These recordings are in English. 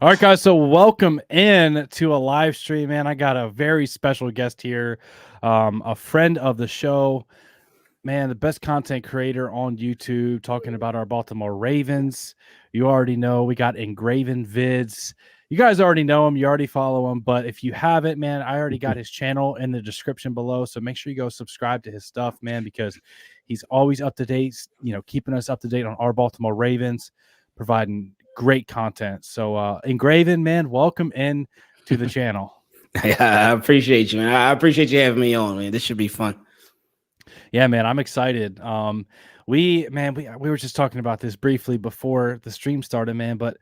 All right, guys. So welcome in to a live stream, man. I got a very special guest here, a friend of the show, man, the best content creator on YouTube, talking about our Baltimore Ravens. You already know we got Ingraven vids. You guys already know him. You already follow him. But if you haven't, man, I already got his channel in the description below. So make sure you go subscribe to his stuff, man, because he's always up to date, keeping us up to date on our Baltimore Ravens, providing great content. So Ingraven, man, welcome in to the channel. I appreciate you, man. I appreciate you having me on, man. This should be fun. Yeah, man, I'm excited. We were just talking about this briefly before the stream started, man, but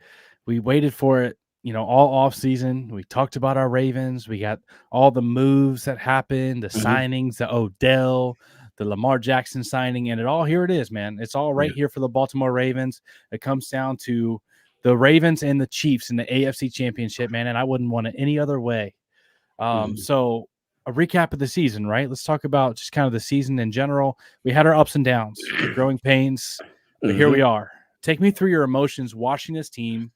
we waited for it, all off season. We talked about our Ravens. We got all the moves that happened, the signings, the Odell, the Lamar Jackson signing, and here it is, man. It's all right here for the Baltimore Ravens. It comes down to the Ravens and the Chiefs in the AFC Championship, man, and I wouldn't want it any other way. So a recap of the season, right? Let's talk about just kind of the season in general. We had our ups and downs, growing pains, but here we are. Take me through your emotions watching this team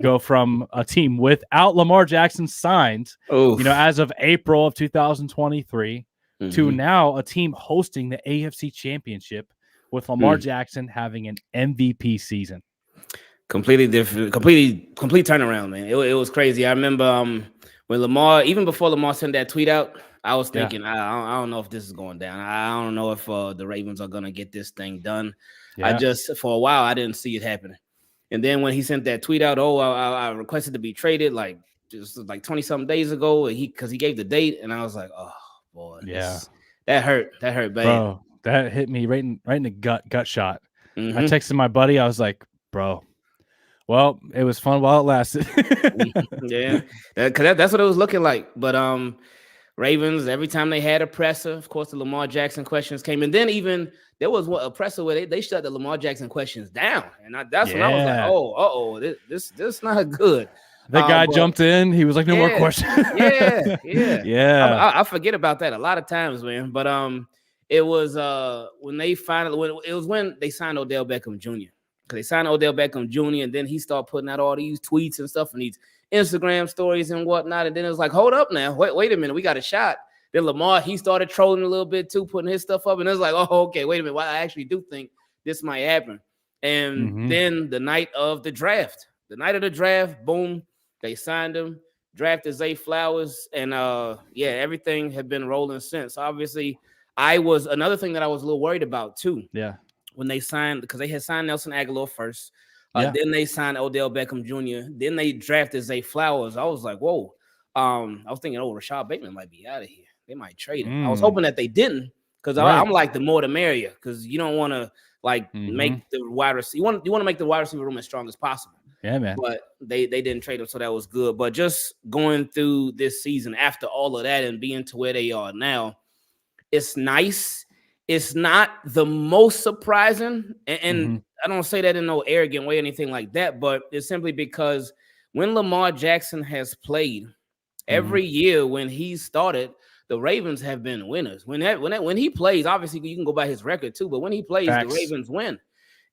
go from a team without Lamar Jackson signed, as of April of 2023, to now a team hosting the AFC Championship with Lamar Jackson having an MVP season. Completely different, complete turnaround, man. It was crazy. I remember when Lamar, even before Lamar sent that tweet out, I was thinking, I don't know if this is going down. I don't know if the Ravens are going to get this thing done. Yeah. For a while, I didn't see it happening. And then when he sent that tweet out, I requested to be traded just 20-something days ago, because he gave the date, and I was like, oh, boy. Yeah. That hurt bad. Bro, that hit me right in the gut shot. I texted my buddy. I was like, bro, well, it was fun while it lasted. Yeah, because that's what it was looking like. But Ravens, every time they had a presser, of course, the Lamar Jackson questions came. And then even there was a presser where they shut the Lamar Jackson questions down. And that's when I was like, this not good. The guy jumped in. He was like, no more questions. Yeah. I forget about that a lot of times, man. But it was when they signed Odell Beckham Jr. Because they signed Odell Beckham Jr. and then he started putting out all these tweets and stuff and these Instagram stories and whatnot. And then it was like, hold up now. Wait a minute. We got a shot. Then Lamar, he started trolling a little bit too, putting his stuff up. And it was like, oh, okay, wait a minute. Well, I actually do think this might happen. And then the night of the draft, boom, they signed him, drafted Zay Flowers. And everything had been rolling since. Obviously, another thing that I was a little worried about too. Yeah. When they signed, because they had signed Nelson Aguilar first. Then they signed Odell Beckham Jr. Then they drafted Zay Flowers. I was like, whoa. I was thinking, Rashad Bateman might be out of here. They might trade him. I was hoping that they didn't, because I'm like, the more the merrier, because you don't want to make the wide receiver. You want to make the wide receiver room as strong as possible. Yeah, man. But they didn't trade him, so that was good. But just going through this season after all of that and being to where they are now, it's nice. It's not the most surprising, and I don't say that in no arrogant way or anything like that, but it's simply because when Lamar Jackson has played, every year when he started, the Ravens have been winners. When he plays, obviously you can go by his record too, but when he plays, the Ravens win.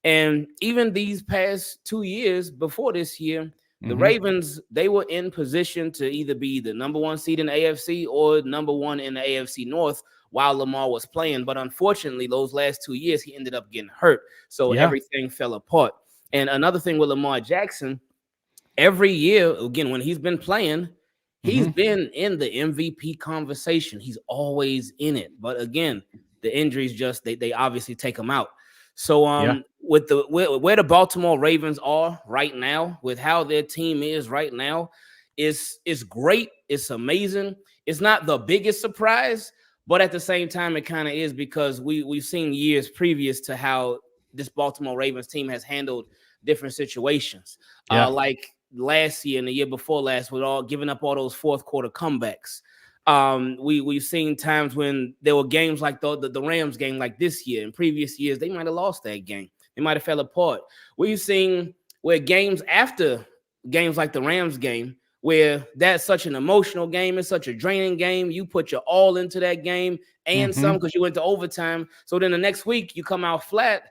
And even these past 2 years before this year, the Ravens, they were in position to either be the number one seed in the AFC or number one in the AFC North while Lamar was playing. But unfortunately, those last 2 years, he ended up getting hurt. So everything fell apart. And another thing with Lamar Jackson, every year, again, when he's been playing, he's been in the MVP conversation. He's always in it. But again, the injuries they obviously take him out. So with where the Baltimore Ravens are right now, with how their team is right now, it's great. It's amazing. It's not the biggest surprise, but at the same time, it kind of is, because we've seen years previous to how this Baltimore Ravens team has handled different situations. Like last year and the year before last, with all giving up all those fourth quarter comebacks. We've seen times when there were games like the Rams game, like this year. In previous years, they might have lost that game. They might have fell apart. We've seen where games after games like the Rams game, where that's such an emotional game, it's such a draining game. You put your all into that game and some, because you went to overtime. So then the next week you come out flat,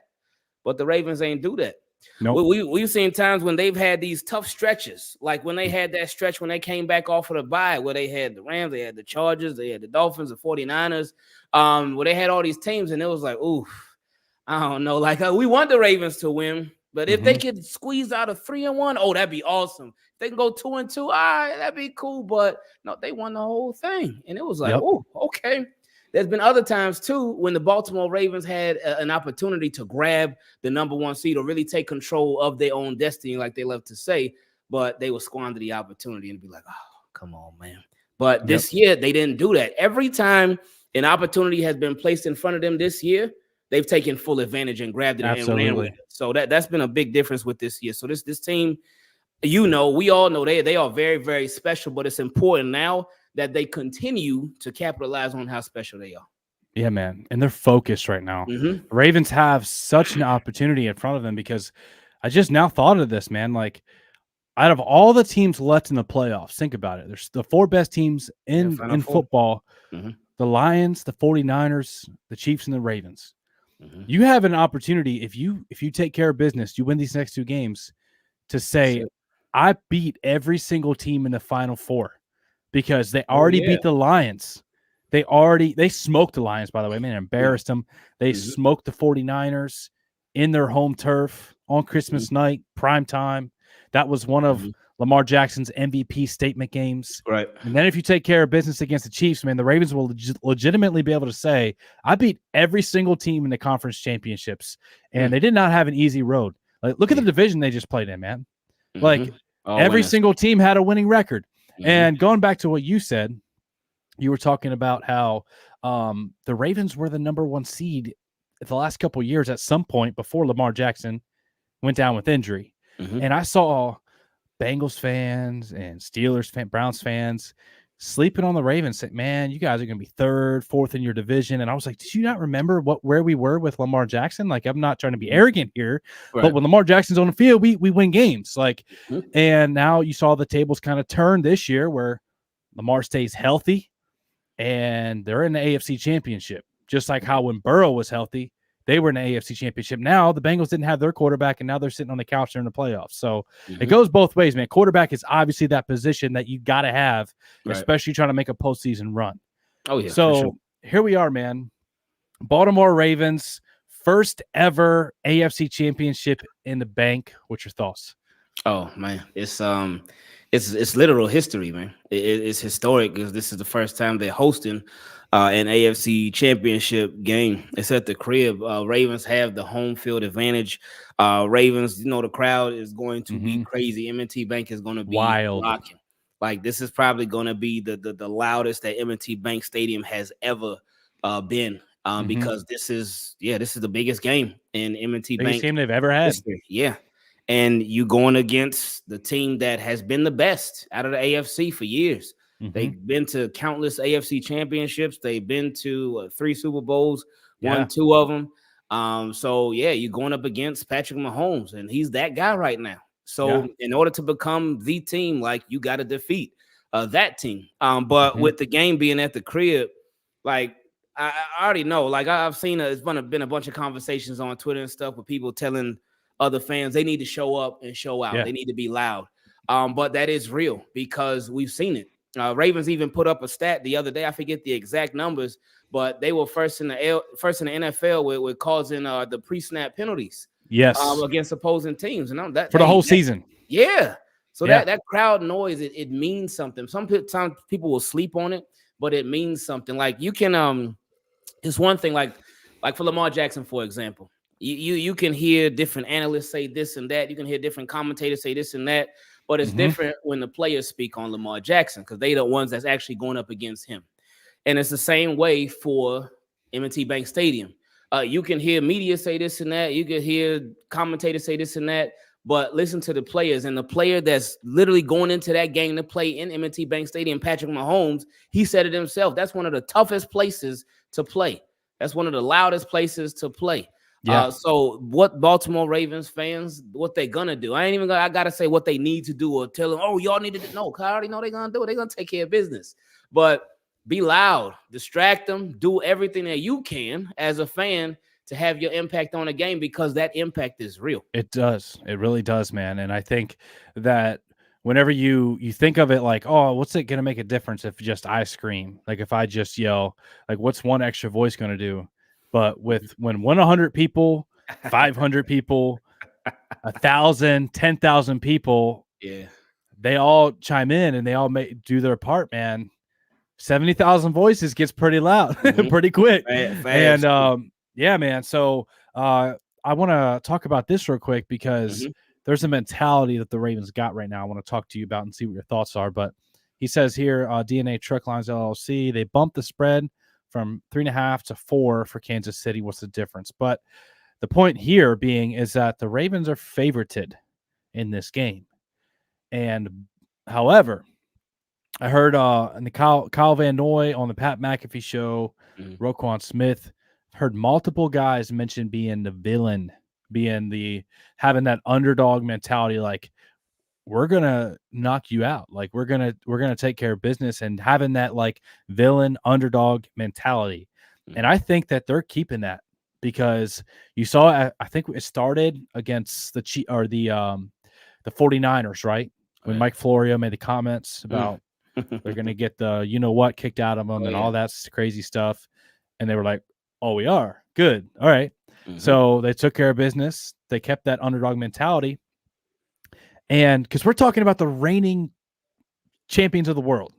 but the Ravens ain't do that. Nope. We've seen times when they've had these tough stretches, like when they had that stretch when they came back off of the bye, where they had the Rams, they had the Chargers, they had the Dolphins, the 49ers, where they had all these teams, and it was like, ooh, I don't know. Like we want the Ravens to win, but if they could squeeze out a 3-1, oh, that'd be awesome. If they can go 2-2, all right, that'd be cool. But no, they won the whole thing, and it was like, oh, okay. There's been other times too when the Baltimore Ravens had an opportunity to grab the number 1 seed or really take control of their own destiny, like they love to say, but they will squander the opportunity and be like, oh, come on, man. But this year, they didn't do that. Every time an opportunity has been placed in front of them this year, they've taken full advantage and grabbed it and ran with it. So that's been a big difference with this year. So this team, we all know they are very, very special, but it's important now that they continue to capitalize on how special they are. Yeah, man. And they're focused right now. The Ravens have such an opportunity in front of them because I just now thought of this, man. Like, out of all the teams left in the playoffs, think about it. There's the 4 best teams in football. The Lions, the 49ers, the Chiefs, and the Ravens. You have an opportunity if you take care of business, you win these next 2 games, to say, I beat every single team in the Final 4. Because they already beat the Lions. They smoked the Lions, by the way, man, embarrassed them. They smoked the 49ers in their home turf on Christmas night, prime time. That was one of Lamar Jackson's MVP statement games. Right. And then if you take care of business against the Chiefs, man, the Ravens will legitimately be able to say, I beat every single team in the conference championships. And they did not have an easy road. Like, look at the division they just played in, man. Like, every single team had a winning record. And going back to what you said, you were talking about how the Ravens were the number 1 seed the last couple of years at some point before Lamar Jackson went down with injury. And I saw Bengals fans and Steelers fans, Browns fans sleeping on the Ravens, saying, man, you guys are going to be 3rd, 4th in your division. And I was like, did you not remember where we were with Lamar Jackson? Like, I'm not trying to be arrogant here, but when Lamar Jackson's on the field, we win games. Like, and now you saw the tables kind of turn this year where Lamar stays healthy and they're in the AFC Championship, just like how when Burrow was healthy, they were in the AFC Championship. Now the Bengals didn't have their quarterback, and now they're sitting on the couch during the playoffs. So it goes both ways, man. Quarterback is obviously that position that you got to have, especially trying to make a postseason run. Oh, yeah. So here we are, man. Baltimore Ravens, first ever AFC Championship in the bank. What's your thoughts? Oh, man. It's literal history, man. It's historic because this is the first time they're hosting an AFC Championship game. It's at the crib. Ravens have the home field advantage. Ravens, the crowd is going to be crazy. M&T Bank is going to be wild. Rocking. Like, this is probably going to be the loudest that M&T Bank Stadium has ever been. Because this is the biggest game in M&T Bank. Biggest game they've ever had. History. Yeah. And you going against the team that has been the best out of the AFC for years. They've been to countless AFC championships. They've been to 3 Super Bowls, won 2 of them. So, you're going up against Patrick Mahomes, and he's that guy right now. So, in order to become the team, like, you got to defeat that team. But with the game being at the crib, like, I already know. Like, I've seen it's been a bunch of conversations on Twitter and stuff with people telling other fans they need to show up and show out. They need to be loud. But that is real because we've seen it. Ravens even put up a stat the other day. I forget the exact numbers, but they were first in the NFL with causing the pre-snap penalties. Yes, against opposing teams, and for the whole season. Yeah. So that crowd noise, it means something. Sometimes people will sleep on it, but it means something. Like, you can it's one thing like for Lamar Jackson, for example. You can hear different analysts say this and that. You can hear different commentators say this and that. But it's different when the players speak on Lamar Jackson because they're the ones that's actually going up against him. And it's the same way for M&T Bank Stadium. You can hear media say this and that. You can hear commentators say this and that. But listen to the players. And the player that's literally going into that game to play in M&T Bank Stadium, Patrick Mahomes, he said it himself. That's one of the toughest places to play. That's one of the loudest places to play. So what Baltimore Ravens fans, what they gonna do? I gotta say what they need to do or tell them, oh, y'all need to do. No, I already know they're gonna do it. They're gonna take care of business. But be loud, distract them, do everything that you can as a fan to have your impact on a game because that impact is real. It does. It really does, man. And I think that whenever you think of it like, oh, what's it going to make a difference if just I scream? Like if I just yell, like what's one extra voice going to do? But with when 100 people, 500 people, 1,000, 10,000 people, Yeah. they all chime in and they all do their part, man. 70,000 voices gets pretty loud pretty quick. And Fast. yeah, man. So I want to talk about this real quick because Mm-hmm. there's a mentality that the Ravens got right now. I want to talk to you about and see what your thoughts are. But he says here, DNA Truck Lines LLC, they bumped the spread from 3.5 to 4 for Kansas City. What's the difference? But the point here being is that the Ravens are favorited in this game. And however, I heard in the Kyle Van Noy on the Pat McAfee show, Mm-hmm. Roquan Smith, heard multiple guys mention being the villain, having that underdog mentality, like we're gonna knock you out, like we're gonna take care of business, and having that like villain underdog mentality. And I think that they're keeping that because you saw, I think it started against the 49ers, right? When Right. Mike Florio made the comments about they're going to get the what kicked out of them Oh and yeah. all that crazy stuff. And they were like, oh, we are good. All right. Mm-hmm. So they took care of business. They kept that underdog mentality. And because we're talking about the reigning champions of the world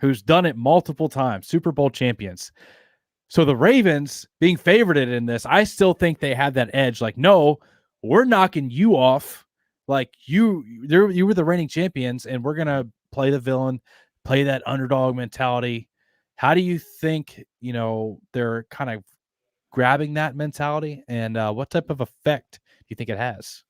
who's done it multiple times, Super Bowl champions. So the Ravens being favorited in this, I still think they have that edge. Like, no, we're knocking you off. Like you were the reigning champions, and we're gonna play the villain, play that underdog mentality. How do you think they're kind of grabbing that mentality, and what type of effect do you think it has?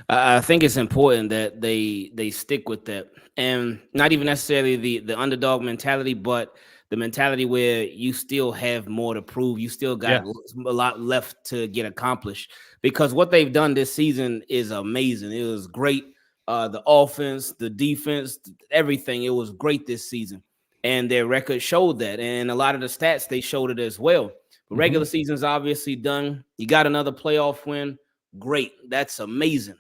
I think it's important that they stick with that, and not even necessarily the underdog mentality, but the mentality where you still have more to prove. You still got Yeah. a lot left to get accomplished because what they've done this season is amazing. It was great. The offense, the defense, everything. It was great this season, and their record showed that. And a lot of the stats they showed it as well. The regular season's obviously done. You got another playoff win. Great. That's amazing.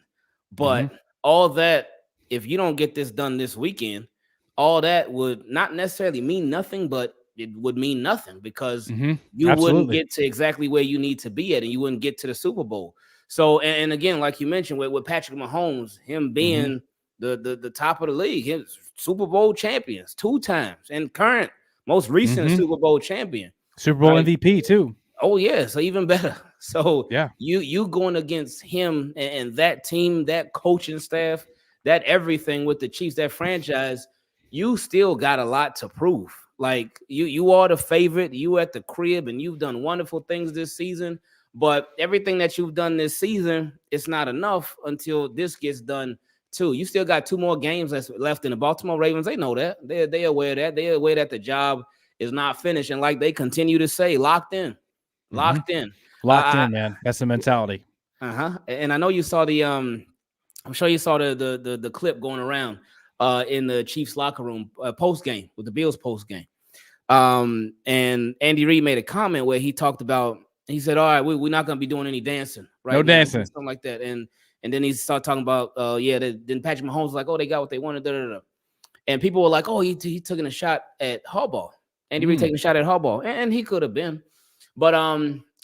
But all that, if you don't get this done this weekend, all that would not necessarily mean nothing, but it would mean nothing because you wouldn't Absolutely. get to exactly where you need to be at and you wouldn't get to the Super Bowl. So, and again, like you mentioned with Patrick Mahomes, him being the top of the league, his Super Bowl champions 2 times and current most recent Super Bowl champion. Super Bowl MVP too. Oh yeah, so even better. So Yeah. you going against him and that team, that coaching staff, that everything with the Chiefs, that franchise, you still got a lot to prove. Like you are the favorite, you at the crib, and you've done wonderful things this season. But everything that you've done this season, it's not enough until this gets done too. You still got 2 more games that's left in the Baltimore Ravens. They know that. They aware of that. They're aware that the job is not finished. And like they continue to say, locked in. Locked in. Locked in, man. That's the mentality. And I know you saw the I'm sure you saw the clip going around in the Chiefs locker room post game with the Bills post game. And Andy Reid made a comment where he talked about, he said, all right, we're not going to be doing any dancing right No now. dancing. Something like that. And then he started talking about, then Patrick Mahomes was like, oh, they got what they wanted. Da, da, da. And people were like, oh, he took a shot at Harbaugh. Andy Reid taking a shot at Harbaugh. And he could have been. But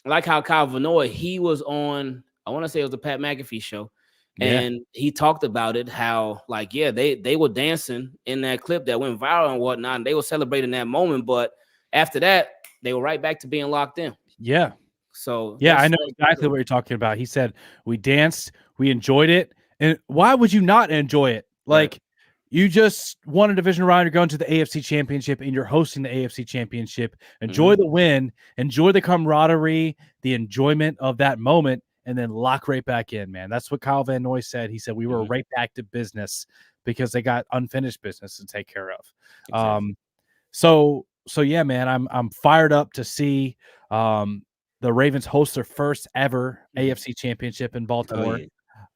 like how Kyle Van Noy, he was on, I want to say it was the Pat McAfee show. And he talked about it, how like, yeah, they were dancing in that clip that went viral and whatnot, and they were celebrating that moment. But after that, they were right back to being locked in. Yeah. So yeah, I know exactly what you're talking about. He said, we danced, we enjoyed it. And why would you not enjoy it? Like, you just won a division round, you're going to the AFC Championship, and you're hosting the AFC Championship. Enjoy the win, enjoy the camaraderie, the enjoyment of that moment, and then lock right back in, man. That's what Kyle Van Noy said. He said we were right back to business because they got unfinished business to take care of. Exactly. So yeah, man, I'm fired up to see the Ravens host their first ever AFC Championship in Baltimore.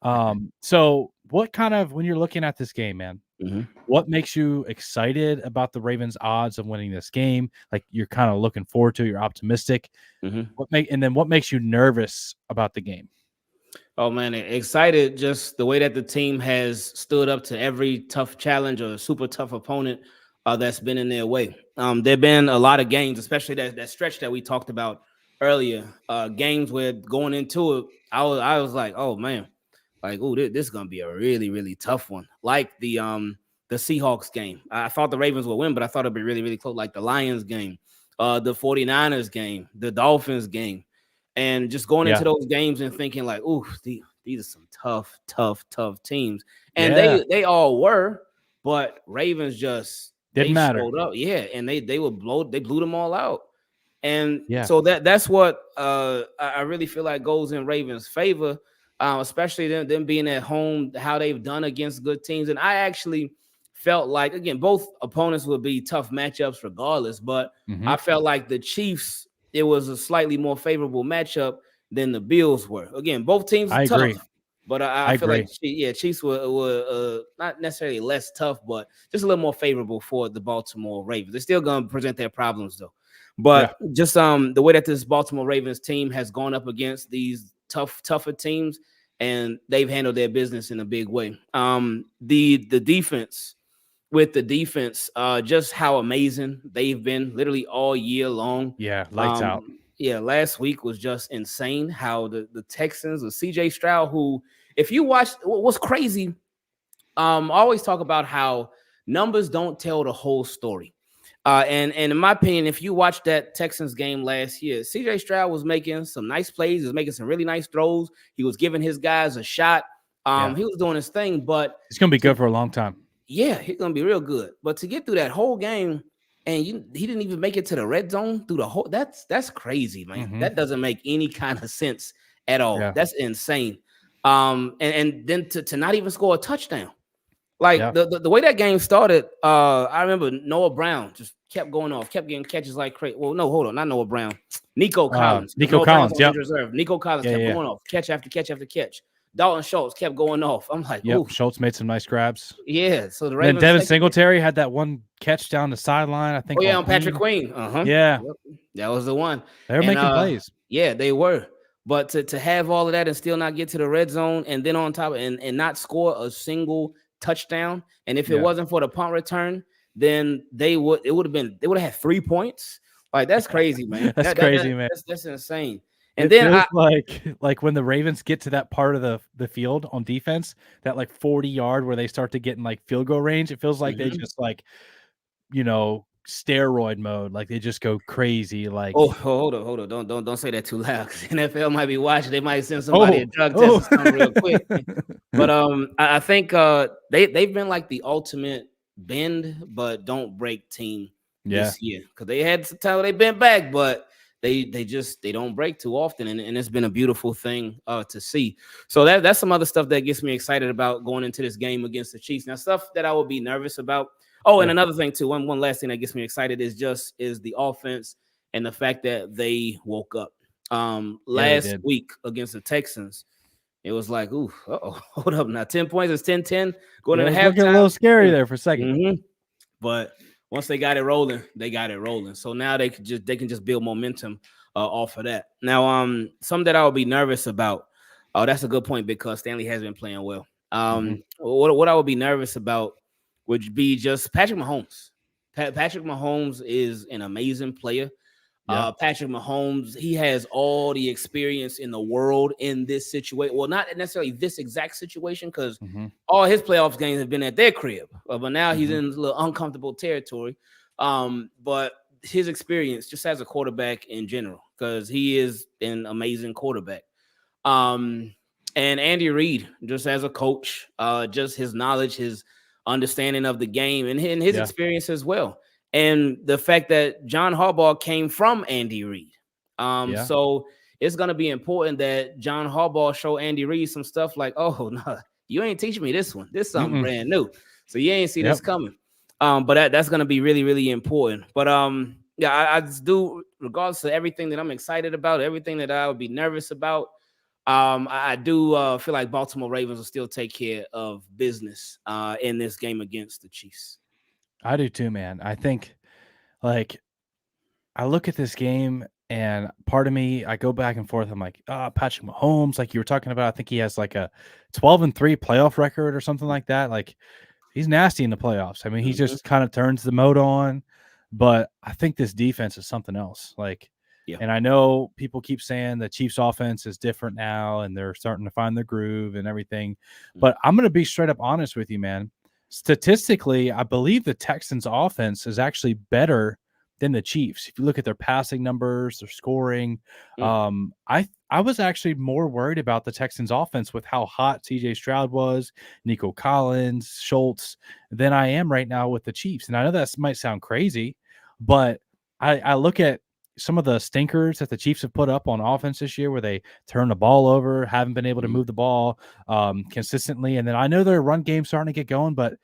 Oh, yeah. So what kind of, when you're looking at this game, man, Mhm. What makes you excited about the Ravens' odds of winning this game? Like, you're kinda looking forward to, you're optimistic. Mhm. What makes you nervous about the game? Oh man, excited just the way that the team has stood up to every tough challenge or super tough opponent that's been in their way. There've been a lot of games, especially that stretch that we talked about earlier. Games where going into it, I was like, oh man, like oh this is gonna be a really tough one. Like the Seahawks game, I thought the Ravens would win, but I thought it'd be really close. Like the Lions game, the 49ers game, the Dolphins game. And just going into Yeah. those games and thinking like, "Ooh, these are some tough teams," and Yeah. they all were, but Ravens just Didn't they matter. showed up, yeah, and they blew them all out, and Yeah. so that's what I really feel like goes in Ravens' favor, especially them being at home, how they've done against good teams, and I actually felt like again both opponents would be tough matchups regardless, but I Mhm. felt like the Chiefs it was a slightly more favorable matchup than the Bills were. Again, both teams are I tough, agree. but I I feel like agree. Chiefs were not necessarily less tough, but just a little more favorable for the Baltimore Ravens. They're still going to present their problems though, Yeah. but just the way that this Baltimore Ravens team has gone up against these tougher teams, and they've handled their business in a big way. The defense with the defense, just how amazing they've been literally all year long. Yeah. Lights out. Yeah, last week was just insane how the Texans with CJ Stroud, who, if you watch what's crazy, I always talk about how numbers don't tell the whole story. And in my opinion, if you watch that Texans game last year, CJ Stroud was making some nice plays, he was making some really nice throws, he was giving his guys a shot. Yeah. He was doing his thing, but It's gonna be to good for a long time. yeah, he's gonna be real good. But to get through that whole game and he didn't even make it to the red zone through the whole that's crazy, man. Mhm. That doesn't make any kind of sense at all. Yeah. That's insane. And then to not even score a touchdown. Like Yeah. the way that game started, I remember Noah Brown just kept going off, kept getting catches like crazy. Well, no, hold on, not Noah Brown, Nico Collins, because Nico Noah Brown's Collins. on Yep. injured reserve. Nico Collins Yeah, kept yeah. going off, catch after catch after catch. Dalton Schultz kept going off. I'm like, Yep. ooh, Schultz made some nice grabs. yeah. So the And then Ravens Devin secondary. Singletary had that one catch down the sideline, I Oh think, yeah, on on Patrick Queen. Queen. Uh-huh. Yeah. Yep. That was the one. They were And making plays. yeah, they were. But to have all of that and still not get to the red zone and then on top and not score a single touchdown. And if it Yeah. wasn't for the punt return, then they would have had 3 points. Like that's crazy, man. That's crazy, man. That's insane. And It then feels like when the Ravens get to that part of the field on defense, that, like, 40-yard where they start to get in, like, field goal range, it feels like they Mhm. just, like, steroid mode, like, they just go crazy, like, Oh, hold on. Don't say that too loud because NFL might be watching. They might send somebody a "Oh, drug test oh." or something real quick. But I think they've been like the ultimate bend but don't break team Yeah. this year because they had some time where they bent back, but they don't break too often, and it's been a beautiful thing to see. So that's some other stuff that gets me excited about going into this game against the Chiefs. Now, stuff that I would be nervous about. Oh, and Yeah. another thing too. One last thing that gets me excited is the offense and the fact that they woke up. Yeah, they Last did. week against the Texans, it was like, ooh, hold up now. 10 points is 10-10 going Yeah, it into was looking a little halftime. scary there for a second. Mhm. But once they got it rolling, they got it rolling. So now they can just build momentum off of that. Now, something that I would be nervous about. Oh, that's a good point because Stanley has been playing well. Mhm. What I would be nervous about would be just Patrick Mahomes. Patrick Mahomes is an amazing player. Yeah. Patrick Mahomes, he has all the experience in the world in this situation. Well, not necessarily this exact situation, because Mhm. all his playoffs games have been at their crib. But now he's Mhm. in a little uncomfortable territory. But his experience just as a quarterback in general, because he is an amazing quarterback. Um, and Andy Reid, just as a coach, just his knowledge, his understanding of the game, and his Yeah. experience as well. And the fact that John Harbaugh came from Andy Reid. Yeah. So it's going to be important that John Harbaugh show Andy Reid some stuff like, oh, no, you ain't teaching me this one. This is something Mm-mm. brand new. So you ain't see Yep. this coming. But that's going to be really important. But yeah, I just do, regardless of everything that I'm excited about, everything that I would be nervous about, I do feel like Baltimore Ravens will still take care of business in this game against the Chiefs. I do too, man. I think like I look at this game and part of me, I go back and forth. I'm like, Patrick Mahomes, like you were talking about, I think he has like a 12-3 playoff record or something like that. Like he's nasty in the playoffs. I mean, he Mm-hmm. just kind of turns the mode on, but I think this defense is something else. Like, Yeah. and I know people keep saying the Chiefs offense is different now and they're starting to find their groove and everything, but I'm going to be straight up honest with you, man. Statistically, I believe the Texans offense is actually better than the Chiefs. If you look at their passing numbers, their scoring, Mm. I was actually more worried about the Texans offense with how hot CJ Stroud was, Nico Collins, Schultz, than I am right now with the Chiefs. And I know that might sound crazy, but I look at some of the stinkers that the Chiefs have put up on offense this year where they turn the ball over, haven't been able to move the ball consistently. And then I know their run game's starting to get going, but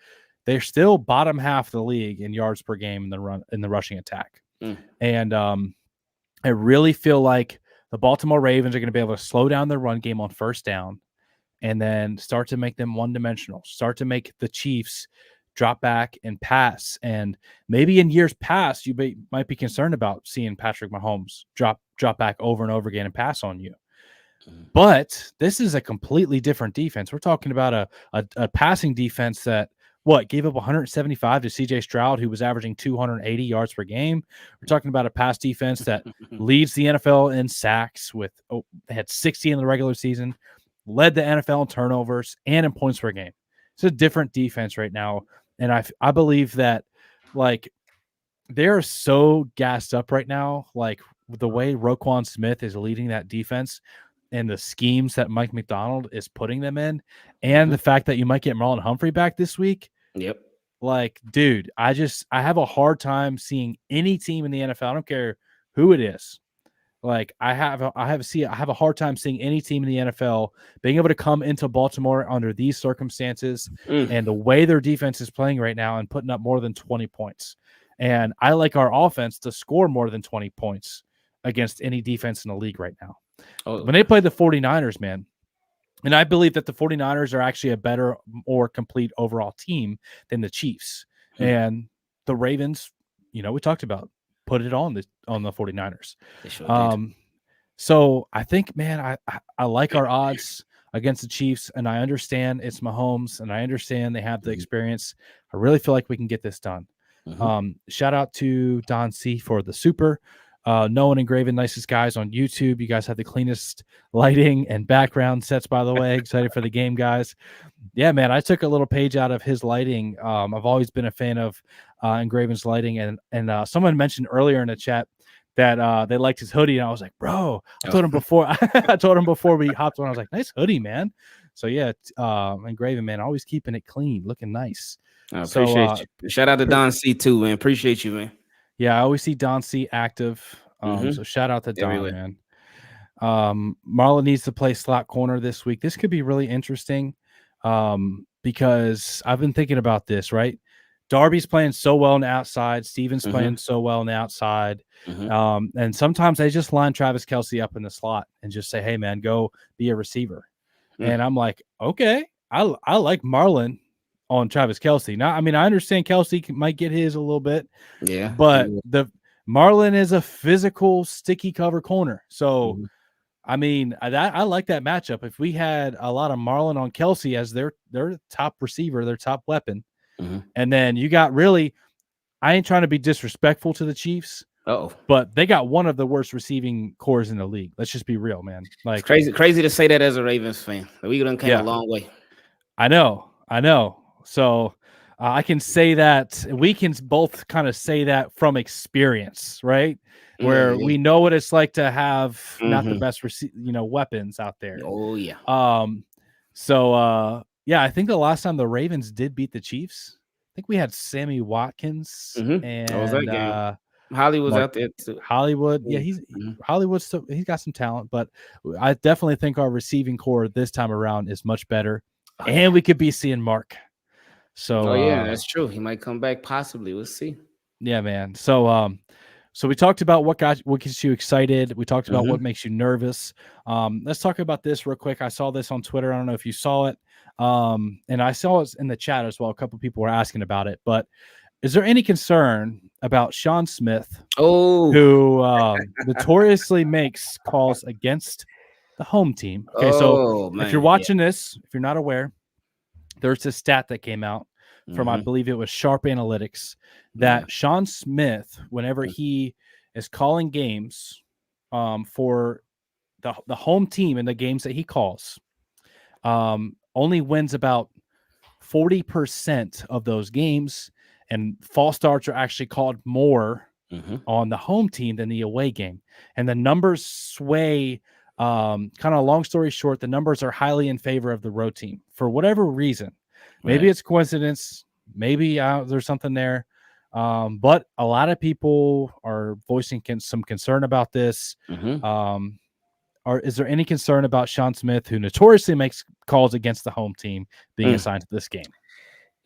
they're still bottom half of the league in yards per game in the rushing attack. Mm. And I really feel like the Baltimore Ravens are going to be able to slow down their run game on first down and then start to make them one-dimensional, start to make the Chiefs drop back and pass. And maybe in years past, you might be concerned about seeing Patrick Mahomes drop back over and over again and pass on you. But this is a completely different defense. We're talking about a passing defense that gave up 175 to CJ Stroud, who was averaging 280 yards per game. We're talking about a pass defense that leads the NFL in sacks they had 60 in the regular season, led the NFL in turnovers and in points per game. It's a different defense right now. And I believe that like they're so gassed up right now. Like the way Roquan Smith is leading that defense and the schemes that Mike McDonald is putting them in, and the fact that you might get Marlon Humphrey back this week. Yep. Like, dude, I have a hard time seeing any team in the NFL. I don't care who it is. Like, I have a hard time seeing any team in the NFL being able to come into Baltimore under these circumstances and the way their defense is playing right now and putting up more than 20 points. And I like our offense to score more than 20 points against any defense in the league right now. When they played the 49ers, man, and I believe that the 49ers are actually a better, more complete overall team than the Chiefs. And the Ravens, we talked about, put it on the 49ers. They sure did. So I think, man, I like our odds against the Chiefs, and I understand it's Mahomes, and I understand they have the experience. I really feel like we can get this done. Shout out to Don C for the super. Noah and Ingraven, nicest guys on YouTube. You guys have the cleanest lighting and background sets, by the way. Excited for the game, guys. Yeah, man, I took a little page out of his lighting. I've always been a fan of Ingraven's lighting, and someone mentioned earlier in the chat that they liked his hoodie, and I was like, bro, I told him before. I told him before we hopped on. I was like, nice hoodie, man. So yeah, Ingraven, man, always keeping it clean, looking nice. I appreciate you. Shout out to Don C too, man. Appreciate you, man. Yeah, I always see Don C active. So shout out to Don, Everywhere. man. Marlon needs to play slot corner this week. This could be really interesting because I've been thinking about this, right? Darby's playing so well on the outside. Steven's playing so well on the outside. And sometimes they just line Travis Kelce up in the slot and just say, hey, man, go be a receiver. And I'm like, okay, I like Marlon on Travis Kelce. Now, I mean, I understand Kelce might get his a little bit. Yeah. But the Marlon is a physical, sticky cover corner. So, I mean, I like that matchup. If we had a lot of Marlon on Kelce as their top receiver, their top weapon, and then you got really, I ain't trying to be disrespectful to the Chiefs, but they got one of the worst receiving cores in the league. Let's just be real, man. Like it's crazy to say that as a Ravens fan. We done came a long way. I know. So I can say that we can both kind of say that from experience, right? Where we know what it's like to have not the best, weapons out there. Oh yeah. Yeah, I think the last time the Ravens did beat the Chiefs, I think we had Sammy Watkins and that was that game. Hollywood's out there too. Hollywood, yeah, Hollywood's still, he's got some talent, but I definitely think our receiving core this time around is much better, and we could be seeing Mark. So, yeah, that's true. He might come back possibly. We'll see. Yeah, man. So, So we talked about what gets you excited. We talked about what Mm-hmm. makes you nervous. Let's talk about this real quick. I saw this on Twitter. I don't know if you saw it, and I saw it in the chat as well. A couple people were asking about it. But is there any concern about Sean Smith, Oh, who notoriously makes calls against the home team? Okay, so oh if you're man, yeah. watching this, if you're not aware, there's this stat that came out from, I Mm-hmm. believe it was Sharp Analytics, Yeah. that Sean Smith, whenever he is calling games for the home team in the games that he calls, only wins about 40% of those games, and false starts are actually called more Mm-hmm. on the home team than the away game. And the numbers sway. Kind of long story short, the numbers are highly in favor of the road team for whatever reason. Maybe Right. it's coincidence. Maybe there's something there. But a lot of people are voicing some concern about this. Mm-hmm. Um, is there any concern about Sean Smith, who notoriously makes calls against the home team, being assigned to this game?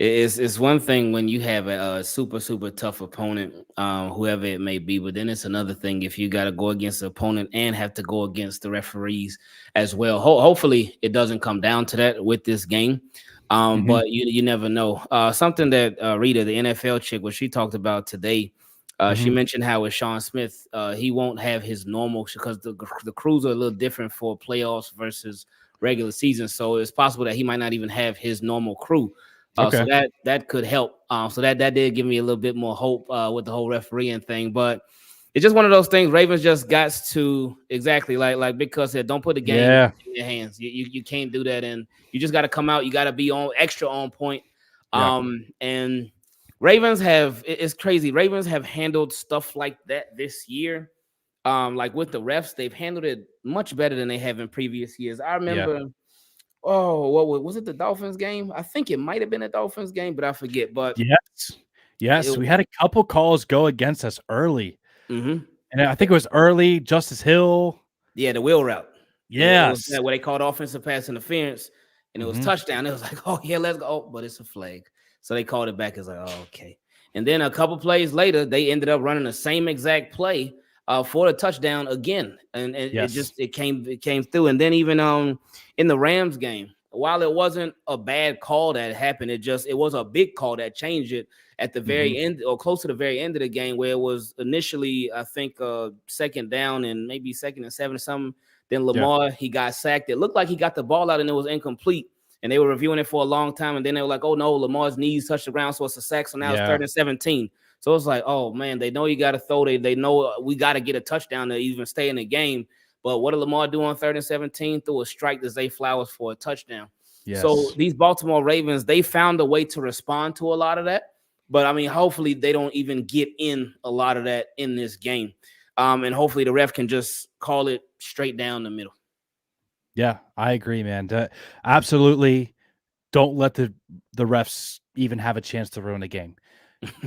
It's one thing when you have a super tough opponent, whoever it may be, but then it's another thing if you got to go against the opponent and have to go against the referees as well. Hopefully, it doesn't come down to that with this game, Mm-hmm. but you never know. Something that Rita, the NFL chick, what she talked about today, she Mm-hmm. mentioned how with Sean Smith, he won't have his normal because the crews are a little different for playoffs versus regular season, so it's possible that he might not even have his normal crew. So Okay. that could help. So that did give me a little bit more hope with the whole refereeing thing. But it's just one of those things. Ravens just got to exactly like Big Cuz said, don't put the game Yeah. in your hands. You can't do that, and you just got to come out. You got to be on extra on point. Yeah. And Ravens have it's crazy. Ravens have handled stuff like that this year. Like with the refs, they've handled it much better than they have in previous years. I Yeah. remember. Oh, what was it? The Dolphins game? I think it might have been a Dolphins game, but I forget. But Yes. it, Yes. We had a couple calls go against us early. mm-hmm. And I think it was early. Justice Hill. Yeah, the wheel route. It was Yes. that where they called offensive pass interference, and it was Mm-hmm. touchdown. It was like, oh yeah, let's go. Oh, but it's a flag, so they called it back. It's like, oh okay. And then a couple plays later, they ended up running the same exact play for the touchdown again, and it Yes. just it came through. And then even in the Rams game, while it wasn't a bad call that happened, it was a big call that changed it at the Mm-hmm. very end or close to the very end of the game, where it was initially I think second down and maybe second and 7 or something. Then Yeah. Lamar, he got sacked. It looked like he got the ball out and it was incomplete. And they were reviewing it for a long time. And then they were like, oh no, Lamar's knees touched the ground. So it's a sack. So now it's Yeah. 3rd and 17. So it's like, oh man, they know you got to throw. They know we got to get a touchdown to even stay in the game. But what did Lamar do on 3rd and 17? Threw a strike to Zay Flowers for a touchdown. So Yes. these Baltimore Ravens, they found a way to respond to a lot of that. But I mean, hopefully they don't even get in a lot of that in this game. And hopefully the ref can just call it straight down the middle. Yeah, I agree, man. Absolutely, don't let the refs even have a chance to ruin a game.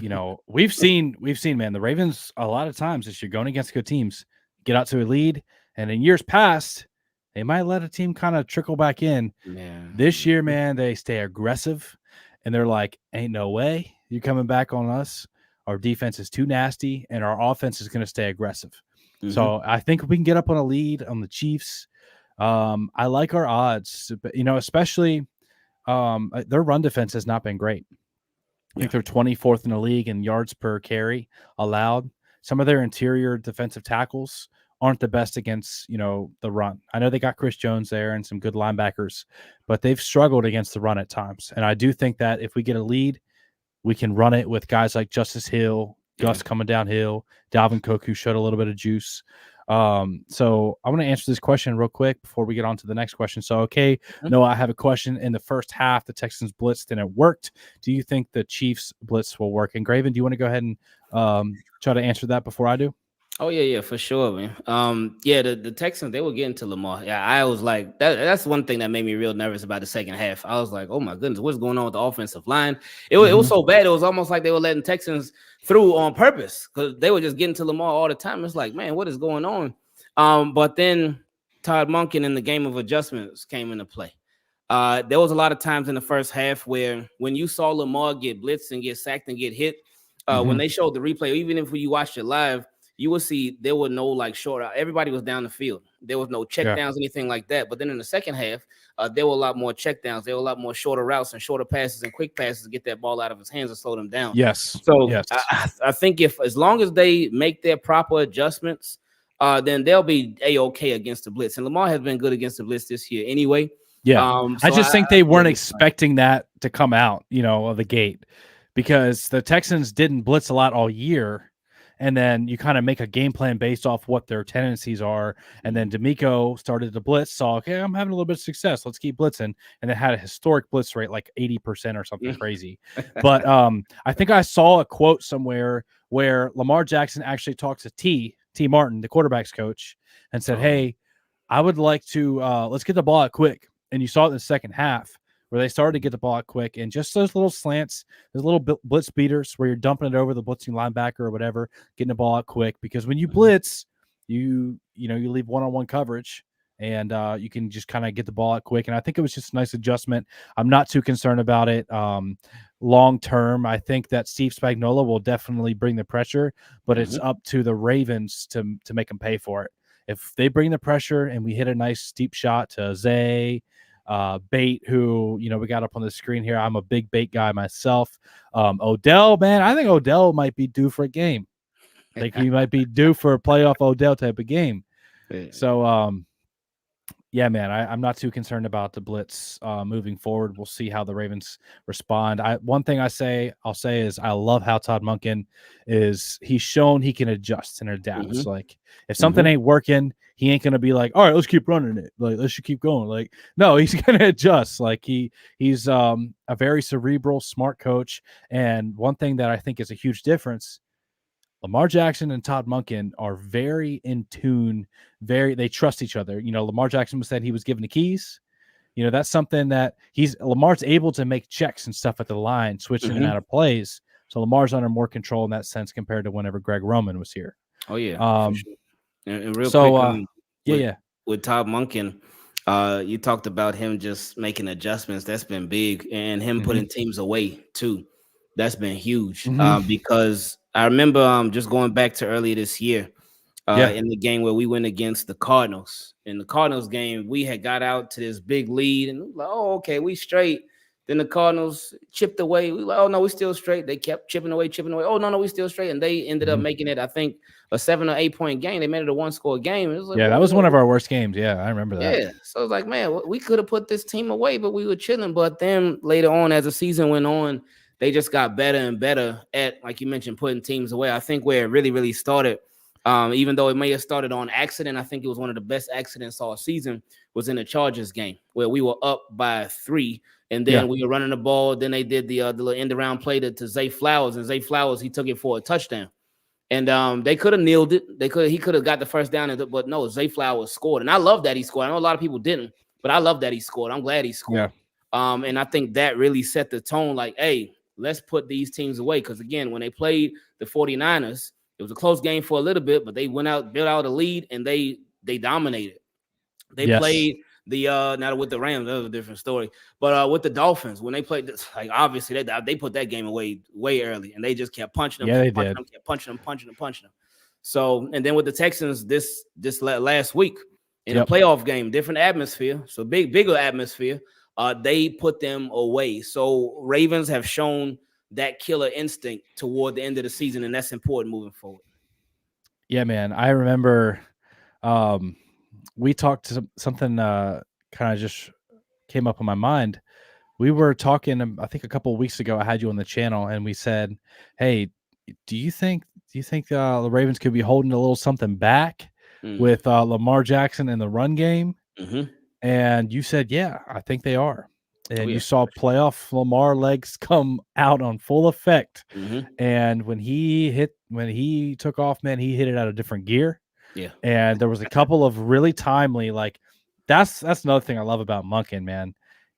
You know, we've seen, man, the Ravens a lot of times as you're going against good teams, get out to a lead, and in years past, they might let a team kind of trickle back in. Yeah. This year, man, they stay aggressive, and they're like, "Ain't no way you're coming back on us. Our defense is too nasty, and our offense is going to stay aggressive." Mm-hmm. So I think we can get up on a lead on the Chiefs. I like our odds, but especially their run defense has not been great. I Yeah. think they're 24th in the league in yards per carry allowed. Some of their interior defensive tackles aren't the best against, the run. I know they got Chris Jones there and some good linebackers, but they've struggled against the run at times. And I do think that if we get a lead, we can run it with guys like Justice Hill, Yeah. Gus coming downhill, Dalvin Cook, who showed a little bit of juice. So I want to answer this question real quick before we get on to the next question. So, okay, Mhm. Noah, I have a question. In the first half, the Texans blitzed and it worked. Do you think the Chiefs blitz will work? And Graven, do you want to go ahead and try to answer that before I do? Oh yeah, for sure, man. Yeah, the Texans, they were getting to Lamar. Yeah, I was like that's one thing that made me real nervous about the second half. I was like, oh my goodness, what's going on with the offensive line? It was Mm-hmm. so bad. It was almost like they were letting Texans through on purpose because they were just getting to Lamar all the time. It's like, man, what is going on? But then Todd Monken in the game of adjustments came into play. There was a lot of times in the first half where when you saw Lamar get blitzed and get sacked and get hit, when Mm-hmm. they showed the replay, even if you watched it live, you will see there were no like short. Everybody was down the field. There was no check Yeah. downs, anything like that. But then in the second half, there were a lot more check downs. There were a lot more shorter routes and shorter passes and quick passes to get that ball out of his hands and slow them down. Yes. So Yes. I think if as long as they make their proper adjustments, then they'll be okay against the blitz. And Lamar has been good against the blitz this year anyway. Yeah. I So just think I they think they'll weren't be fine. expecting that to come out, of the gate, because the Texans didn't blitz a lot all year. And then you kind of make a game plan based off what their tendencies are. And then D'Amico started to blitz, saw, okay, I'm having a little bit of success. Let's keep blitzing. And it had a historic blitz rate, like 80% or something crazy. But I think I saw a quote somewhere where Lamar Jackson actually talked to T Martin, the quarterback's coach, and said, hey, I would like to let's get the ball out quick. And you saw it in the second half where they started to get the ball out quick, and just those little slants, those little blitz beaters where you're dumping it over the blitzing linebacker or whatever, getting the ball out quick. Because when you blitz, you leave one-on-one coverage, and you can just kind of get the ball out quick. And I think it was just a nice adjustment. I'm not too concerned about it. Long term, I think that Steve Spagnuolo will definitely bring the pressure, but it's up to the Ravens to make them pay for it. If they bring the pressure and we hit a nice deep shot to Zay, Bait, who we got up on the screen here. I'm a big Bait guy myself. Odell, man, I think Odell might be due for a game. Like he might be due for a playoff Odell type of game. So yeah, man, I'm not too concerned about the blitz moving forward. We'll see how the Ravens respond. One thing I'll say is I love how Todd Monken he's shown he can adjust and adapt. Like if something ain't working, he ain't gonna be like, all right, let's keep running it. Like let's keep going. Like no, he's gonna adjust. Like he's a very cerebral, smart coach. And one thing that I think is a huge difference, Lamar Jackson and Todd Monken are very in tune. They trust each other. Lamar Jackson said he was given the keys. That's something that Lamar's able to make checks and stuff at the line, switch in and out of plays. So Lamar's under more control in that sense compared to whenever Greg Roman was here. Oh yeah, for sure. And real So quick, with Todd Monken, you talked about him just making adjustments. That's been big, and him putting teams away too. That's been huge. Because I remember just going back to earlier this year, in the game where we went against the Cardinals. In the Cardinals game, we had got out to this big lead, and we were like, oh, okay, we straight. Then the Cardinals chipped away. We were like, oh no, we still straight. They kept chipping away. Oh no, we still straight. And they ended up making it, I think, a 7 or 8 point game. They made it a 1-score game. It was like, that was one of our worst games. Yeah, I remember that. Yeah. So it's like, man, we could have put this team away, but we were chilling. But then later on, as the season went on, they just got better and better at, like you mentioned, putting teams away. I think where it really, really started, even though it may have started on accident, I think it was one of the best accidents all season, was in the Chargers game where we were up by 3. And then we were running the ball. Then they did the little end around play to Zay Flowers. And Zay Flowers, he took it for a touchdown. And they could have kneeled it. He could have got the first down, but no, Zay Flowers scored. And I love that he scored. I know a lot of people didn't, but I love that he scored. I'm glad he scored. Yeah. And I think that really set the tone like, hey, let's put these teams away. Because, again, when they played the 49ers, it was a close game for a little bit, but they went out, built out a lead, and they dominated. They played the now with the Rams, that was a different story. But with the Dolphins, when they played this, like obviously they put that game away way early, and they just kept punching them, kept punching them. So, and then with the Texans this last week in a playoff game, different atmosphere, so bigger atmosphere. They put them away. So Ravens have shown that killer instinct toward the end of the season, and that's important moving forward. Yeah, man. I remember we talked to something kind of just came up in my mind. We were talking, I think a couple of weeks ago, I had you on the channel, and we said, hey, do you think the Ravens could be holding a little something back with Lamar Jackson in the run game? And you said, yeah, I think they are. And you saw playoff Lamar legs come out on full effect. And when he took off, man, he hit it out of different gear. Yeah. And there was a couple of really timely, like that's another thing I love about Monken, man.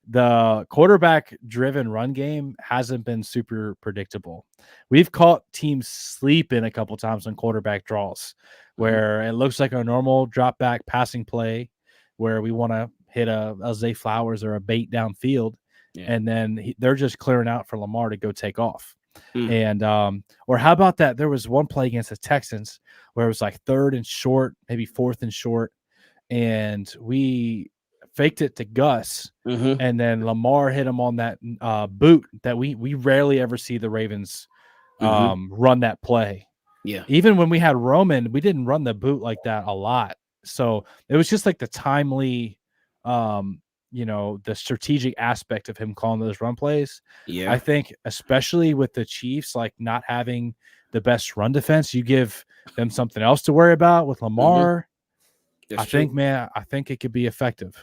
The quarterback driven run game hasn't been super predictable. We've caught teams sleeping a couple times on quarterback draws where it looks like a normal drop back passing play where we want to hit a Zay Flowers or a Bait downfield. And then they're just clearing out for Lamar to go take off. Mm. And or how about that? There was one play against the Texans where it was like 3rd and short, maybe 4th and short, and we faked it to Gus, Mm-hmm. and then Lamar hit him on that boot that we rarely ever see the Ravens Mm-hmm. run that play. Yeah. Even when we had Roman, we didn't run the boot like that a lot. So it was just like the timely, um, the strategic aspect of him calling those run plays. I Yeah. think, especially with the Chiefs, like not having the best run defense, you give them something else to worry about with Mm-hmm. Lamar. That's I think, true. man, I think it could be effective.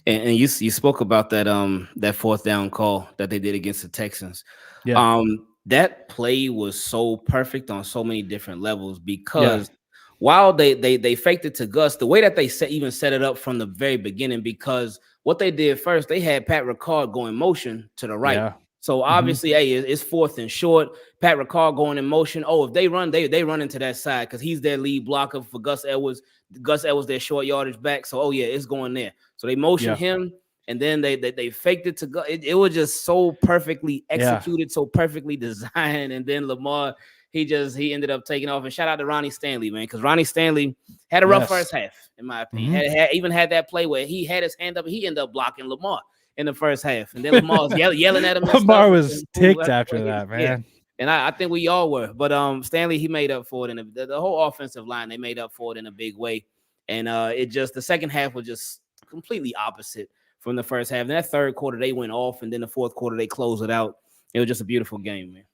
And you spoke about that 4th down call that they did against the Texans. Yeah, That play was so perfect on so many different levels yeah, because while they faked it to Gus, the way that they even set it up from the very beginning, because what they did first, they had Pat Ricard going motion to the right. yeah. So Hmm. obviously, hey, it's 4th and short. Pat Ricard going in motion. Oh, if they run, they run into that side because he's their lead blocker for Gus Edwards. Gus Edwards their short yardage back. So oh yeah, it's going there. So they motioned Yeah, him, and then they faked it to go. It was just so perfectly yeah, executed, so perfectly designed. And then Lamar, he ended up taking off. And shout out to Ronnie Stanley, man, because Ronnie Stanley had a rough yes. first half, in my opinion. Hmm. Even had that play where he had his hand up, and he ended up blocking Lamar in the first half. And then Lamar was yelling at him and stuff. Lamar And was then boom, ticked after that, yeah. man. And I think we all were, but Stanley, he made up for it, and the whole offensive line, they made up for it in a big way. And it just, the second half was just completely opposite from the first half. And that third quarter, they went off, and then the fourth quarter, they closed it out. It was just a beautiful game, man.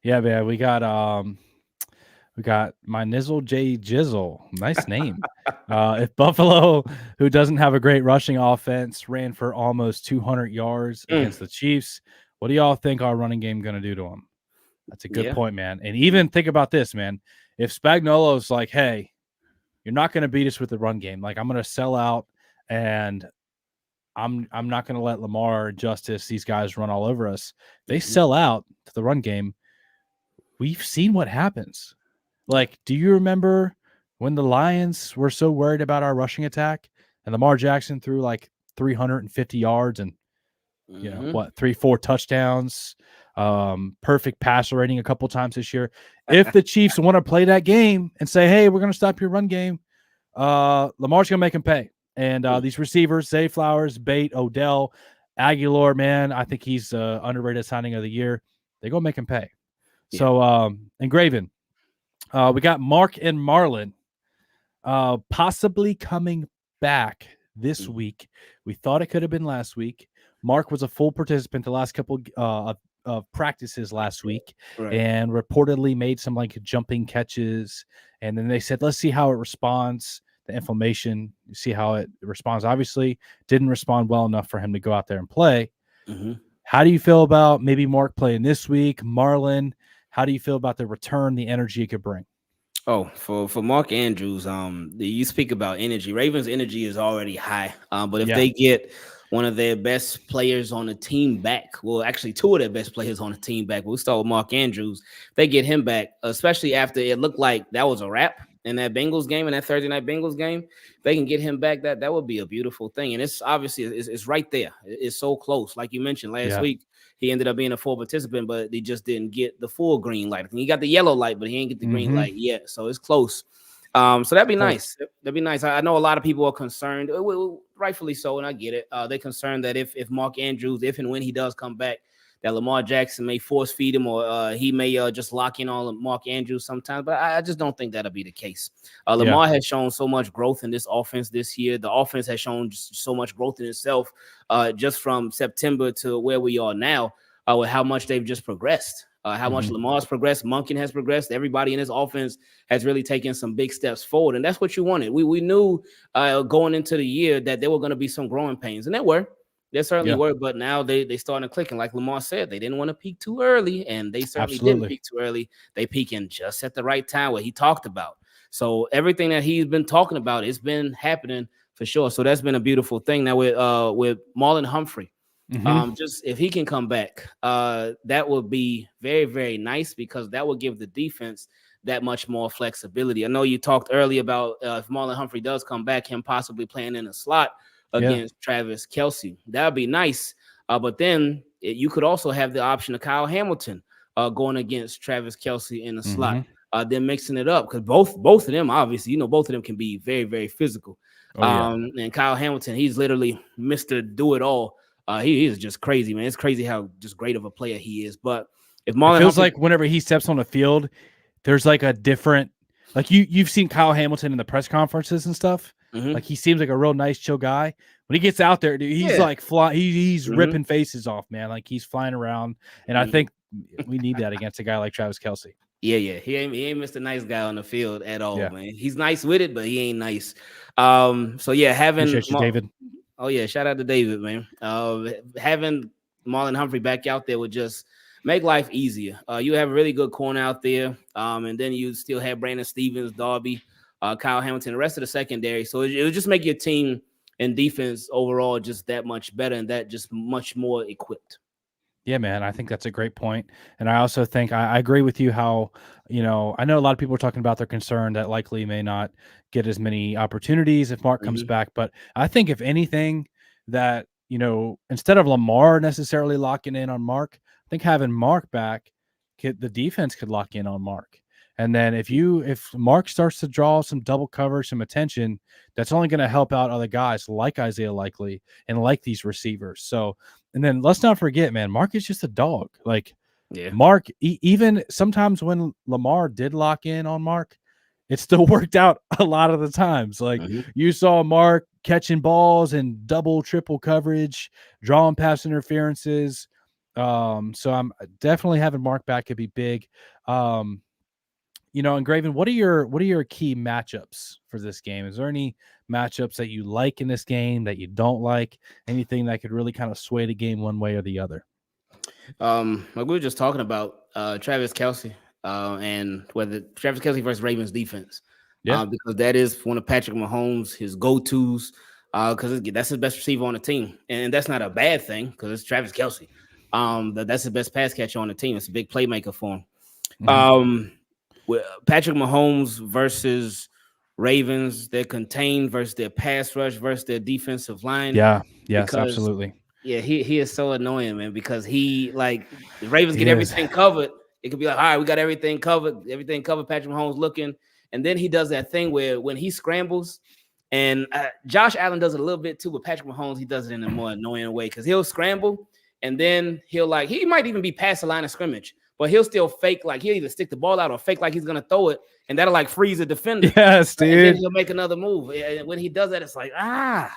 Yeah, man. We got my Nizzle J Jizzle. Nice name. If Buffalo, who doesn't have a great rushing offense, ran for almost 200 yards Mm, against the Chiefs, what do y'all think our running game going to do to them? That's a good yeah. point, man. And even think about this, man. If Spagnuolo's like, hey, you're not going to beat us with the run game. Like, I'm going to sell out, and I'm not going to let Lamar, Justice, these guys run all over us. They Mm-hmm. sell out to the run game. We've seen what happens. Like, do you remember when the Lions were so worried about our rushing attack and Lamar Jackson threw like 350 yards and, Mm-hmm. 3, 4 touchdowns, perfect passer rating a couple times this year. If the Chiefs want to play that game and say, hey, we're going to stop your run game, Lamar's going to make him pay. And these receivers, Zay Flowers, Bate, Odell, Aguilar, man, I think he's underrated signing of the year. They're going to make him pay. Yeah. So, Ingraven, we got Mark and Marlon possibly coming back this Mm-hmm. week. We thought it could have been last week. Mark was a full participant the last couple of practices last week, Right. and reportedly made some like jumping catches. And then they said, let's see how it responds. The inflammation, see how it responds. Obviously, didn't respond well enough for him to go out there and play. Mm-hmm. How do you feel about maybe Mark playing this week? Marlon, how do you feel about the return, the energy it could bring? Oh, for Mark Andrews, you speak about energy. Ravens' energy is already high. But if Yeah. they get one of their best players on the team back, well, actually two of their best players on the team back. We'll start with Mark Andrews. If they get him back, especially after it looked like that was a wrap in that Bengals game, in that Thursday night Bengals game. If they can get him back, that would be a beautiful thing. And it's obviously it's right there. It's so close. Like you mentioned last Yeah. week, he ended up being a full participant, but he just didn't get the full green light. I think he got the yellow light, but he didn't get the green Mm-hmm. light yet. So it's close. So that'd be Close. nice. That'd be nice. I know a lot of people are concerned, rightfully so, and I get it. They're concerned that if Mark Andrews, if and when he does come back, that Lamar Jackson may force feed him, or he may just lock in on Mark Andrews sometimes. But I just don't think that'll be the case. Yeah. Lamar has shown so much growth in this offense this year. The offense has shown so much growth in itself, just from September to where we are now, with how much they've just progressed. How much Mm-hmm. Lamar's progressed, Monken has progressed. Everybody in his offense has really taken some big steps forward, and that's what you wanted. We knew going into the year that there were going to be some growing pains, and there certainly Yeah. were. But now they starting to click, and like Lamar said, they didn't want to peak too early, and they certainly didn't Absolutely. peak too early. They peaking just at the right time, what he talked about. So everything that he's been talking about, it's been happening for sure. So that's been a beautiful thing. Now with Marlon Humphrey. Mm-hmm. Just if he can come back, that would be very, very nice, because that would give the defense that much more flexibility. I know you talked earlier about if Marlon Humphrey does come back, him possibly playing in a slot Yeah. against Travis Kelce. That would be nice. But then you could also have the option of Kyle Hamilton going against Travis Kelce in the slot. Mm-hmm. Then mixing it up because both of them, obviously, both of them can be very, very physical. Oh yeah. And Kyle Hamilton, he's literally Mr. Do It All. He is just crazy, man. It's crazy how just great of a player he is. But if It Marlon feels Humphrey, like whenever he steps on the field, there's like a different, like you've seen Kyle Hamilton in the press conferences and stuff. Like he seems like a real nice, chill guy. When he gets out there, dude, he's like he's ripping faces off, man. Like he's flying around, and I think we need that against a guy like Travis Kelce. Yeah, he ain't Mr. Nice Guy on the field at all, Yeah. man. He's nice with it, but he ain't nice. So yeah, Appreciate you, David. Oh yeah, shout out to David, man. Having Marlon Humphrey back out there would just make life easier. You have a really good corner out there, and then you still have Brandon Stevens, Darby, Kyle Hamilton, the rest of the secondary. So it would just make your team and defense overall just that much better and that just much more equipped. Yeah, man, I think that's a great point. And I also think I agree with you how, I know a lot of people are talking about their concern that likely may not get as many opportunities if Mark comes back. But I think if anything that, instead of Lamar necessarily locking in on Mark, I think having Mark back, the defense could lock in on Mark. And then if Mark starts to draw some double coverage, some attention, that's only going to help out other guys like Isaiah Likely and like these receivers. So, and then let's not forget, man, Mark is just a dog. Like Mark, even sometimes when Lamar did lock in on Mark, it still worked out a lot of the times. Like you saw Mark catching balls and double, triple coverage, drawing pass interferences. So I'm definitely having Mark back could be big. Ingraven, what are your key matchups for this game? Is there any matchups that you like in this game that you don't like? Anything that could really kind of sway the game one way or the other? Like we were just talking about Travis Kelce and whether Travis Kelce versus Ravens defense. Yeah. Because that is one of Patrick Mahomes, his go-tos, because that's his best receiver on the team. And that's not a bad thing because it's Travis Kelce. That's the best pass catcher on the team. It's a big playmaker for him. Patrick Mahomes versus Ravens, they're contained versus their pass rush versus their defensive line. Yeah, yes, absolutely. Yeah, he is so annoying, man, because the Ravens get everything covered. It could be like, all right, we got everything covered. Patrick Mahomes looking. And then he does that thing where when he scrambles, and Josh Allen does it a little bit too, but Patrick Mahomes, he does it in a more annoying way because he'll scramble and then he might even be past the line of scrimmage, but he'll still fake, like he'll either stick the ball out or fake like he's going to throw it, and that'll like freeze a defender. Yes, dude. And then he'll make another move. And when he does that, it's like,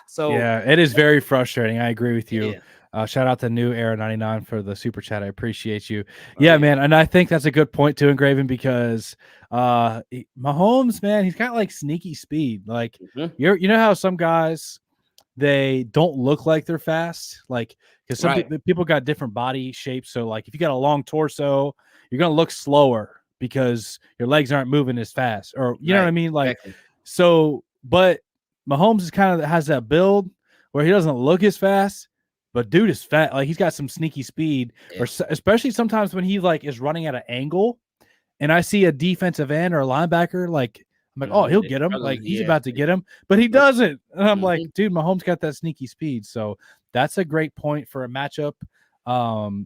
So yeah, it is very frustrating. I agree with you. Yeah. Shout out to New Era 99 for the super chat. I appreciate you. Yeah, man. And I think that's a good point too, Ingraven, because Mahomes, man, he's got like sneaky speed. Like you know how some guys, they don't look like they're fast, like because some people got different body shapes. So like if you got a long torso, you're gonna look slower because your legs aren't moving as fast, or you know what I mean. Like so, but Mahomes is kind of has that build where he doesn't look as fast, but dude is fat. Like he's got some sneaky speed, or especially sometimes when he like is running at an angle, and I see a defensive end or a linebacker like. I'm like, oh, he'll get him. Like he's about to get him, but he doesn't. And I'm like, dude, Mahomes got that sneaky speed. So that's a great point for a matchup.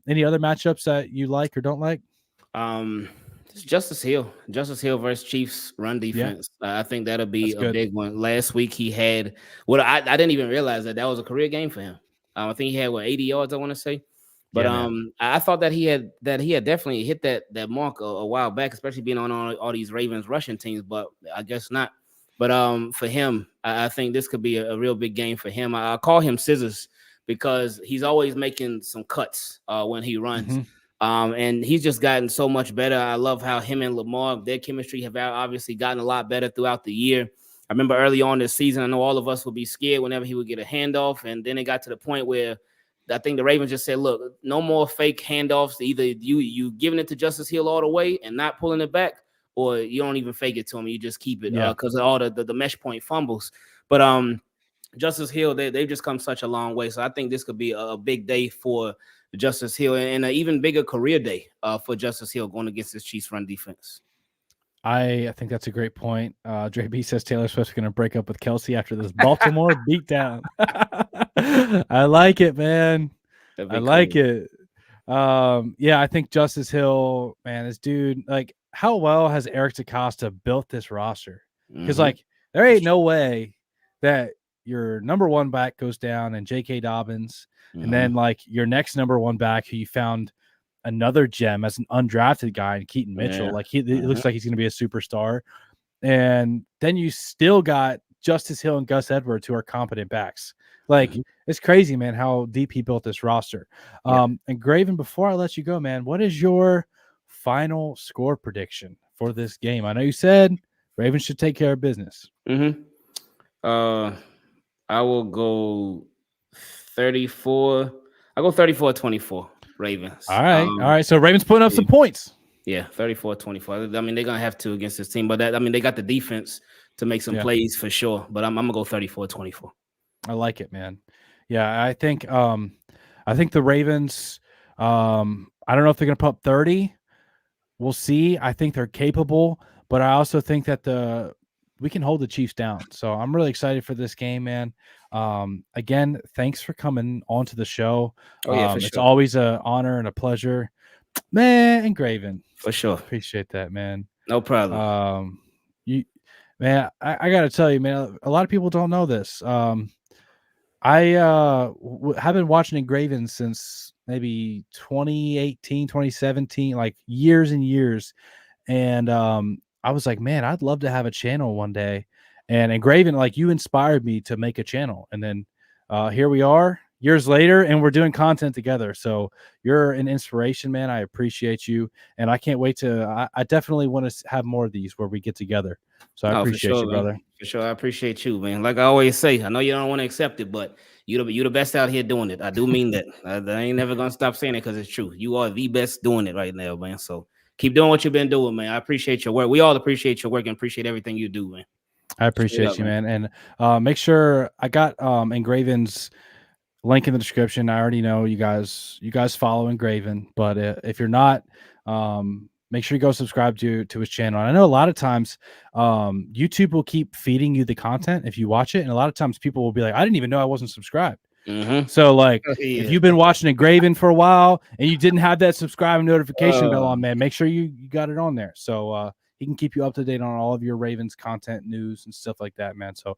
Any other matchups that you like or don't like? Justice Hill versus Chiefs run defense. I think that'll be a big one. Last week he had I didn't even realize that was a career game for him. I think he had 80 yards, I want to say. But I thought that he had definitely hit that mark a while back, especially being on all these Ravens rushing teams. But I guess not. But for him, I think this could be a real big game for him. I call him Scissors because he's always making some cuts when he runs. And he's just gotten so much better. I love how him and Lamar, their chemistry have obviously gotten a lot better throughout the year. I remember early on this season, I know all of us would be scared whenever he would get a handoff, and then it got to the point where I think the Ravens just said, look, no more fake handoffs. Either you giving it to Justice Hill all the way and not pulling it back, or you don't even fake it to him. You just keep it because of all the mesh point fumbles. But Justice Hill, they've just come such a long way. So I think this could be a big day for Justice Hill and an even bigger career day for Justice Hill going against this Chiefs run defense. I think that's a great point. Dre B says Taylor Swift's going to break up with Kelce after this Baltimore beatdown. I like it, man. I like it. Yeah, I think Justice Hill, man, this dude, like, how well has Eric DeCosta built this roster? Because, Mm-hmm. like, there ain't no way that your number one back goes down and J.K. Dobbins, and Mm-hmm. then, like, your next number one back who you found another gem as an undrafted guy in Keaton Mitchell. Yeah. Like, it Mm-hmm. looks like he's going to be a superstar. And then you still got Justice Hill and Gus Edwards, who are competent backs. Like, Mm-hmm. it's crazy, man, how deep he built this roster. Yeah. And Graven, before I let you go, man, what is your final score prediction for this game? I know you said Ravens should take care of business. Mm-hmm. I will go 34. I'll go 34-24 Ravens. All right. So Ravens putting up Yeah, some points. yeah, 34-24. I mean, they're gonna have to against this team, but that I mean, they got the defense to make some Yeah, plays for sure. But I'm gonna go 34-24. I like it, man. Yeah, I think the Ravens, I don't know if they're gonna put up 30. We'll see. I think they're capable, but I also think that we can hold the Chiefs down. So I'm really excited for this game, man. Again, thanks for coming onto the show. Oh yeah, for It's sure, always an honor and a pleasure, man. Ingraven, for sure. appreciate that, man. No problem. You, man, I got to tell you, man. A lot of people don't know this. I have been watching Ingraven since maybe 2018, 2017, like years and years. And I was like, man, I'd love to have a channel one day. And Ingraven, like, you inspired me to make a channel. And then here we are years later, and we're doing content together. So you're an inspiration, man. I appreciate you. And I can't wait I definitely want to have more of these where we get together. So I No, for appreciate sure, you, man. brother. For sure, I appreciate you, man. Like I always say, I know you don't want to accept it, but you the best out here doing it. I do mean that. I ain't never gonna stop saying it because it's true. You are the best doing it right now, man. So keep doing what you've been doing, man. I appreciate your work. We all appreciate your work and appreciate everything you do, man. I Straight appreciate up, you, man. man. And make sure I got Engraven's link in the description. I already know you guys follow Engraven, but if you're not, make sure you go subscribe to his channel. And I know a lot of times YouTube will keep feeding you the content if you watch it, and a lot of times people will be like, I didn't even know I wasn't subscribed. Mm-hmm. So, like, if Yeah. you've been watching Ingraven for a while and you didn't have that subscribe and notification bell Uh, on, man, make sure you got it on there. So he can keep you up to date on all of your Ravens content, news, and stuff like that, man. So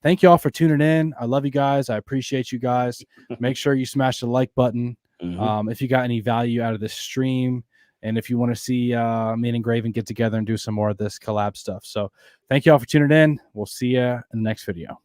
thank you all for tuning in. I love you guys. I appreciate you guys. Make sure you smash the like button mm-hmm. if you got any value out of this stream. And if you want to see me and Ingraven get together and do some more of this collab stuff. So thank you all for tuning in. We'll see you in the next video.